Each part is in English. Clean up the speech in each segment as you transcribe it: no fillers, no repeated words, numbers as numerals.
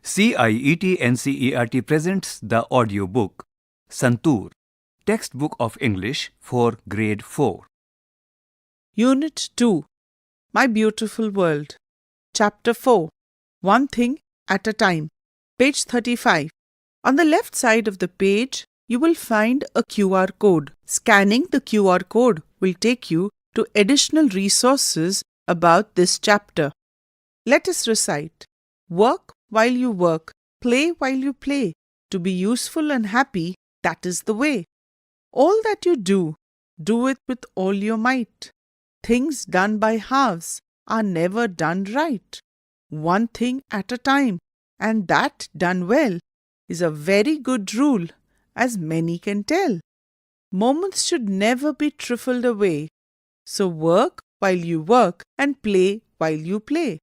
CIET NCERT presents the audiobook Santoor, Textbook of English for Grade 4. Unit 2, My Beautiful World. Chapter 4, One Thing at a Time. Page 35. On the left side of the page, you will find a QR code. Scanning the QR code will take you to additional resources about this chapter. Let us recite. Work while you work, play while you play. To be useful and happy, that is the way. All that you do, do it with all your might. Things done by halves are never done right. One thing at a time, and that done well, is a very good rule, as many can tell. Moments should never be trifled away. So work while you work and play while you play.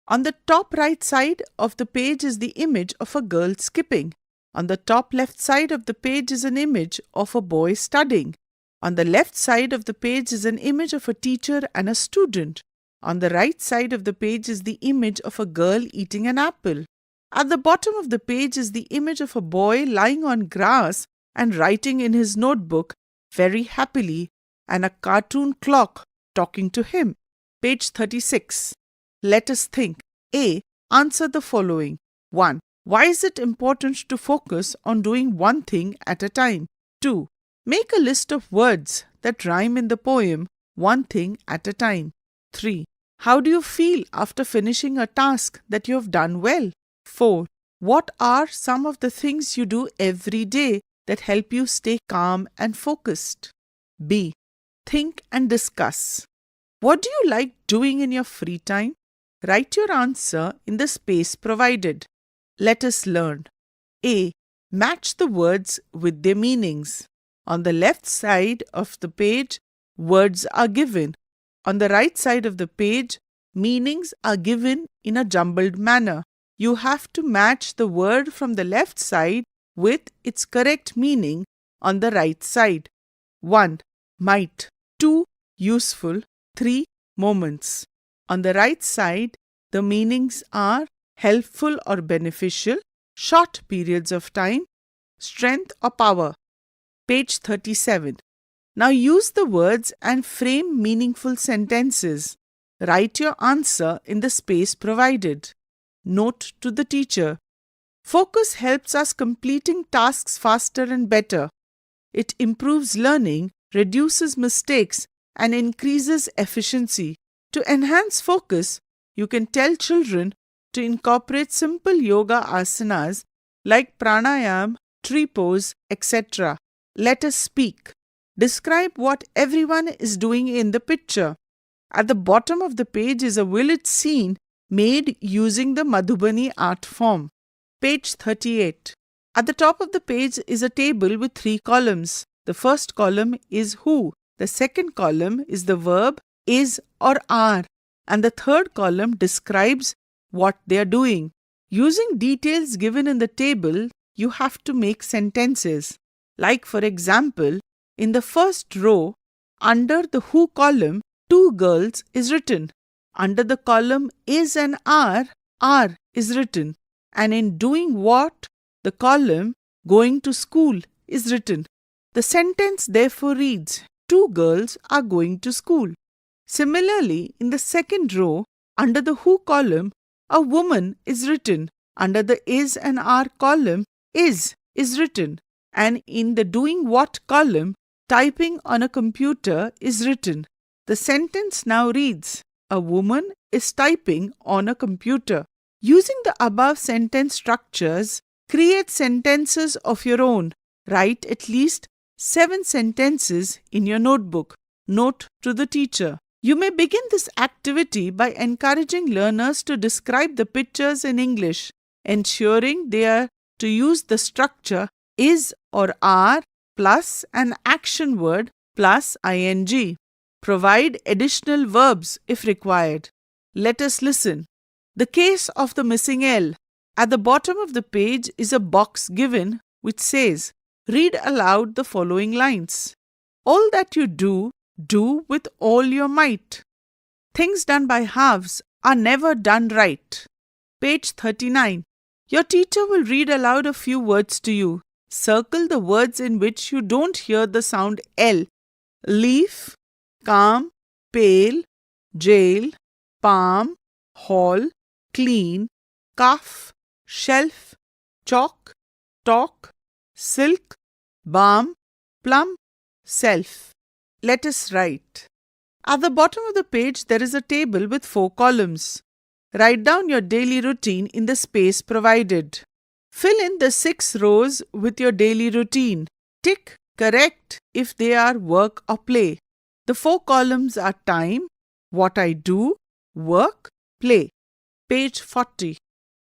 On the top right side of the page is the image of a girl skipping. On the top left side of the page is an image of a boy studying. On the left side of the page is an image of a teacher and a student. On the right side of the page is the image of a girl eating an apple. At the bottom of the page is the image of a boy lying on grass and writing in his notebook very happily, and a cartoon clock talking to him. Page 36. Let us think. A. Answer the following. 1. Why is it important to focus on doing one thing at a time? 2. Make a list of words that rhyme in the poem One Thing at a Time. 3. How do you feel after finishing a task that you have done well? 4. What are some of the things you do every day that help you stay calm and focused? B. Think and discuss. What do you like doing in your free time? Write your answer in the space provided. Let us learn. A. Match the words with their meanings. On the left side of the page, words are given. On the right side of the page, meanings are given in a jumbled manner. You have to match the word from the left side with its correct meaning on the right side. 1. Might. 2. Useful. 3. Moments. On the right side, the meanings are helpful or beneficial, short periods of time, strength or power. Page 37. Now use the words and frame meaningful sentences. Write your answer in the space provided. Note to the teacher. Focus helps us completing tasks faster and better. It improves learning, reduces mistakes, and increases efficiency. To enhance focus, you can tell children to incorporate simple yoga asanas like pranayam, tree pose, etc. Let us speak. Describe what everyone is doing in the picture. At the bottom of the page is a village scene made using the Madhubani art form. Page 38. At the top of the page is a table with 3 columns. The first column is who. The second column is the verb is or are. And the third column describes what they are doing. Using details given in the table, you have to make sentences. Like for example, in the first row, under the who column, 2 girls is written. Under the column is and are is written. And in doing what, the column going to school is written. The sentence therefore reads, 2 girls are going to school. Similarly, in the second row, under the who column, a woman is written. Under the is and are column, is written. And in the doing what column, typing on a computer is written. The sentence now reads, a woman is typing on a computer. Using the above sentence structures, create sentences of your own. Write at least 7 sentences in your notebook. Note to the teacher. You may begin this activity by encouraging learners to describe the pictures in English, ensuring they are to use the structure is or are plus an action word plus ing. Provide additional verbs if required. Let us listen. The case of the missing L. At the bottom of the page is a box given which says, read aloud the following lines. All that you do, do with all your might. Things done by halves are never done right. Page 39. Your teacher will read aloud a few words to you. Circle the words in which you don't hear the sound L. Leaf, calm, pale, jail, palm, hall, clean, cuff, shelf, chalk, talk, silk, balm, plum, self. Let us write. At the bottom of the page, there is a table with 4 columns. Write down your daily routine in the space provided. Fill in the 6 rows with your daily routine. Tick correct if they are work or play. The 4 columns are time, what I do, work, play. Page 40.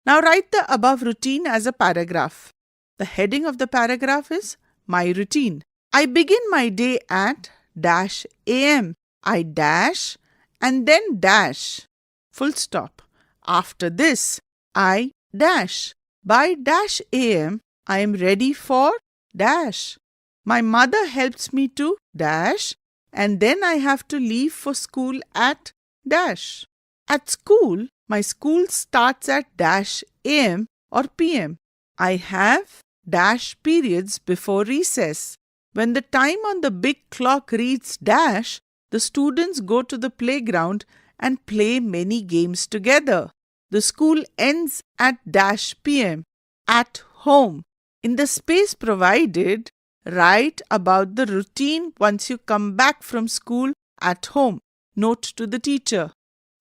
Now write the above routine as a paragraph. The heading of the paragraph is My Routine. I begin my day at dash am. I dash and then dash. Full stop. After this, I dash. By dash am, I am ready for dash. My mother helps me to dash and then I have to leave for school at dash. At school, my school starts at dash am or pm. I have dash periods before recess. When the time on the big clock reads dash, the students go to the playground and play many games together. The school ends at dash pm. At home. In the space provided, write about the routine once you come back from school at home. Note to the teacher.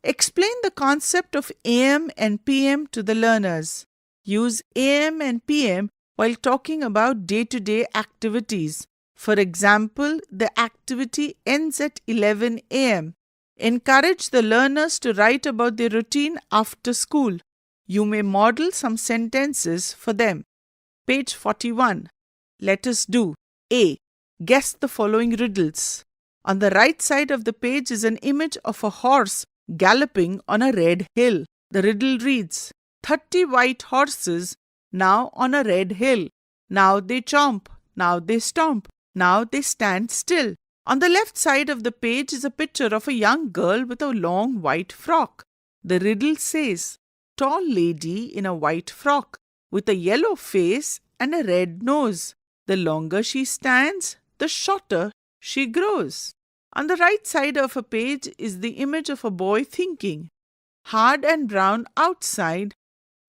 Explain the concept of AM and PM to the learners. Use AM and PM while talking about day-to-day activities. For example, the activity ends at 11 am. Encourage the learners to write about their routine after school. You may model some sentences for them. Page 41. Let us do. A. Guess the following riddles. On the right side of the page is an image of a horse galloping on a red hill. The riddle reads, 30 white horses now on a red hill. Now they chomp. Now they stomp. Now they stand still. On the left side of the page is a picture of a young girl with a long white frock. The riddle says, tall lady in a white frock with a yellow face and a red nose. The longer she stands, the shorter she grows. On the right side of a page is the image of a boy thinking. Hard and brown outside,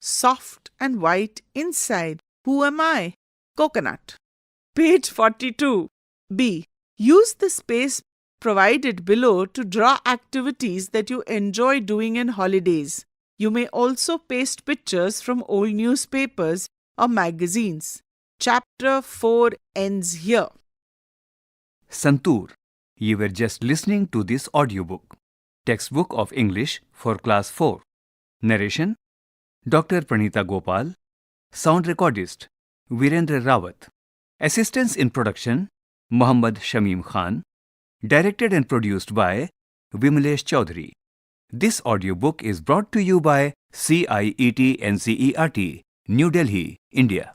soft and white inside. Who am I? Coconut. Page 42. B. Use the space provided below to draw activities that you enjoy doing in holidays. You may also paste pictures from old newspapers or magazines. Chapter 4 ends here. Santoor. You were just listening to this audiobook. Textbook of English for Class 4. Narration Dr. Pranita Gopal. Sound recordist Virendra Rawat. Assistance in production Muhammad Shamim Khan. Directed and produced by Vimlesh Chaudhary. This audiobook is brought to you by CIET NCERT, New Delhi, India.